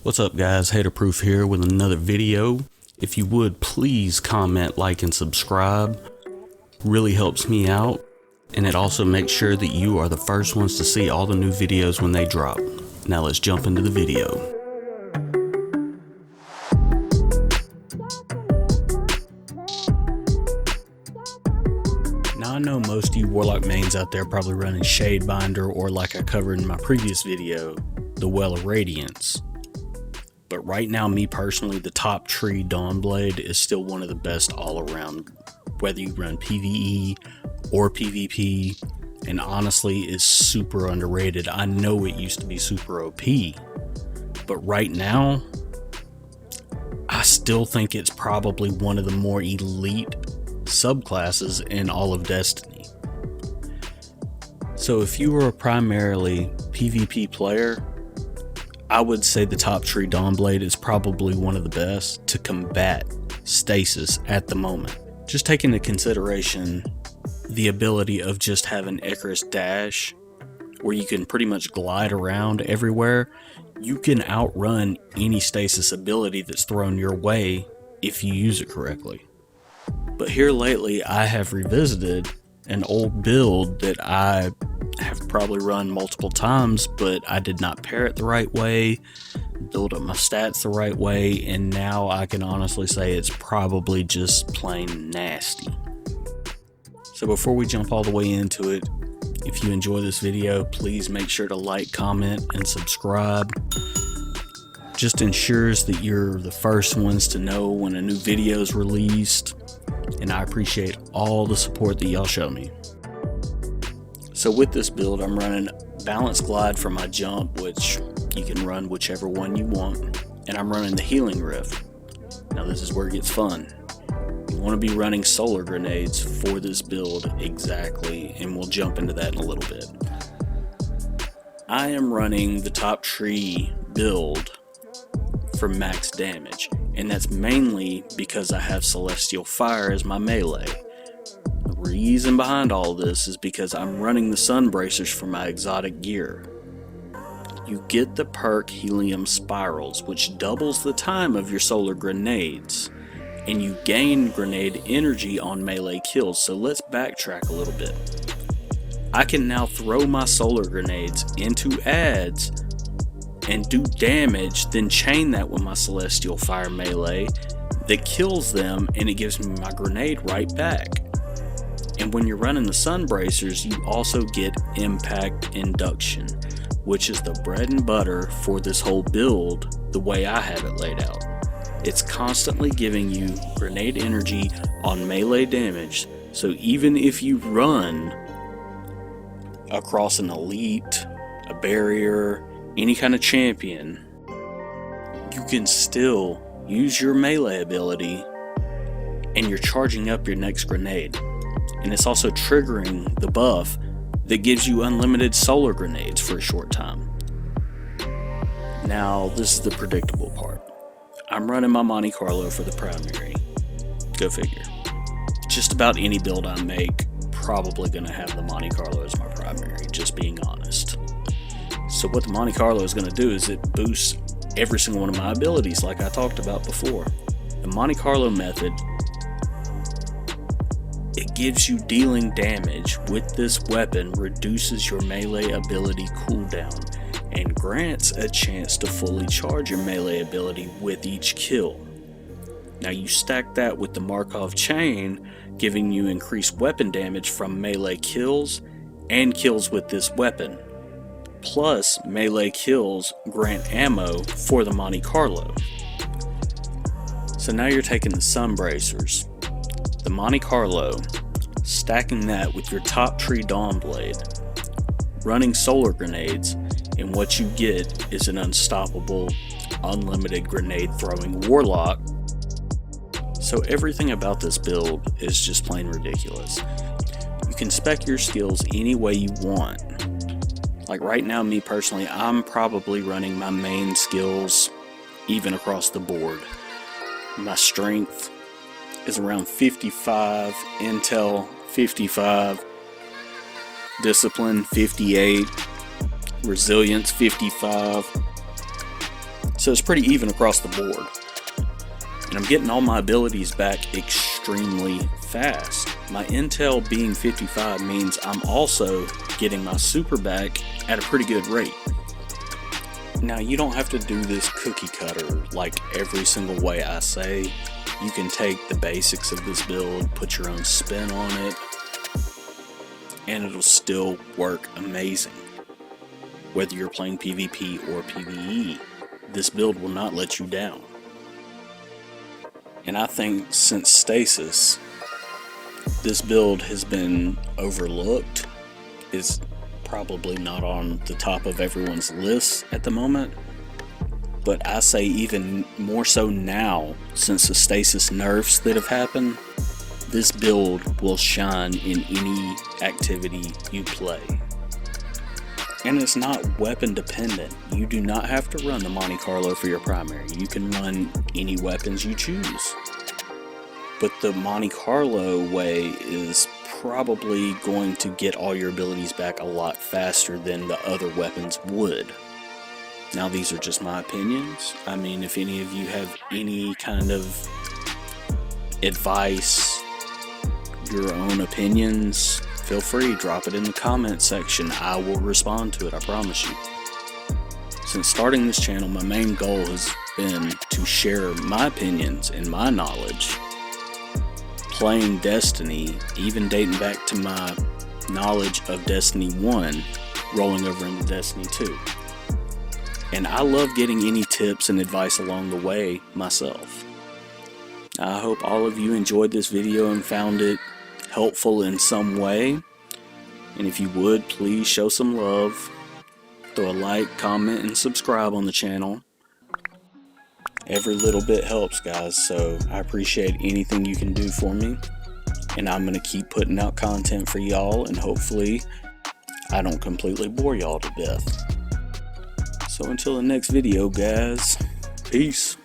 What's up guys, Haterproof here with another video. If you would please comment, like, and subscribe. Really helps me out, and it also makes sure that you are the first ones to see all the new videos when they drop. Now let's jump into the video. Now I know most of you Warlock mains out there probably running Shadebinder, or like I covered in my previous video, the Well of Radiance. But right now, me personally, the top tree Dawnblade is still one of the best all around, whether you run PvE or PvP, and honestly is super underrated. I know it used to be super OP, but right now, I still think it's probably one of the more elite subclasses in all of Destiny. So if you are a primarily PvP player, I would say the top tree Dawnblade is probably one of the best to combat stasis at the moment. Just take into consideration the ability of just having Icarus Dash, where you can pretty much glide around everywhere. You can outrun any stasis ability that's thrown your way if you use it correctly. But here lately, I have revisited an old build that I have probably run multiple times, but I did not pair it the right way, build up my stats the right way, and now I can honestly say it's probably just plain nasty. So before we jump all the way into it, if you enjoy this video, please make sure to like, comment, and subscribe. Just ensures that you're the first ones to know when a new video is released, and I appreciate all the support that y'all show me. So with this build, I'm running Balance Glide for my jump, which you can run whichever one you want, and I'm running the Healing Rift. Now this is where it gets fun. You want to be running solar grenades for this build exactly, and we'll jump into that in a little bit. I am running the top tree build for max damage, and that's mainly because I have Celestial Fire as my melee. The reason behind all this is because I'm running the Sunbracers for my exotic gear. You get the perk Helium Spirals, which doubles the time of your solar grenades, and you gain grenade energy on melee kills. So let's backtrack a little bit. I can now throw my solar grenades into adds and do damage, then chain that with my Celestial Fire melee that kills them, and it gives me my grenade right back. And when you're running the Sunbracers, you also get Impact Induction, which is the bread and butter for this whole build the way I have it laid out. It's constantly giving you grenade energy on melee damage, so even if you run across an elite, a barrier, any kind of champion, you can still use your melee ability and you're charging up your next grenade. And it's also triggering the buff that gives you unlimited solar grenades for a short time. Now, this is the predictable part. I'm running my Monte Carlo for the primary. Go figure. Just about any build I make, probably gonna have the Monte Carlo as my primary, just being honest. So what the Monte Carlo is gonna do is it boosts every single one of my abilities like I talked about before. The Monte Carlo method, it gives you dealing damage with this weapon, reduces your melee ability cooldown, and grants a chance to fully charge your melee ability with each kill. Now you stack that with the Markov chain, giving you increased weapon damage from melee kills and kills with this weapon. Plus, melee kills grant ammo for the Monte Carlo. So now you're taking the Sunbracers, the Monte Carlo, stacking that with your top tree Dawnblade, running solar grenades, and what you get is an unstoppable, unlimited grenade throwing Warlock. So everything about this build is just plain ridiculous. You can spec your skills any way you want. Like right now, me personally, I'm probably running my main skills even across the board. My strength is around 55, intel 55, discipline 58, resilience 55. So it's pretty even across the board. And I'm getting all my abilities back extremely fast. My intel being 55 means I'm also getting my super back at a pretty good rate. Now, you don't have to do this cookie cutter like every single way I say. You can take the basics of this build, put your own spin on it, and it'll still work amazing. Whether you're playing PvP or PvE, this build will not let you down. And I think since Stasis, this build has been overlooked. It's probably not on the top of everyone's list at the moment, but I say even more so now, since the Stasis nerfs that have happened, this build will shine in any activity you play. And it's not weapon dependent. You do not have to run the Monte Carlo for your primary. You can run any weapons you choose. But the Monte Carlo way is probably going to get all your abilities back a lot faster than the other weapons would. Now, these are just my opinions. I mean, if any of you have any kind of advice, your own opinions, feel free, drop it in the comment section. I will respond to it, I promise you. Since starting this channel, my main goal has been to share my opinions and my knowledge playing Destiny, even dating back to my knowledge of Destiny 1 rolling over into Destiny 2. And I love getting any tips and advice along the way myself. I hope all of you enjoyed this video and found it helpful in some way. And if you would, please show some love. Throw a like, comment, and subscribe on the channel. Every little bit helps, guys, so I appreciate anything you can do for me. And I'm going to keep putting out content for y'all, and hopefully I don't completely bore y'all to death. So until the next video, guys, peace.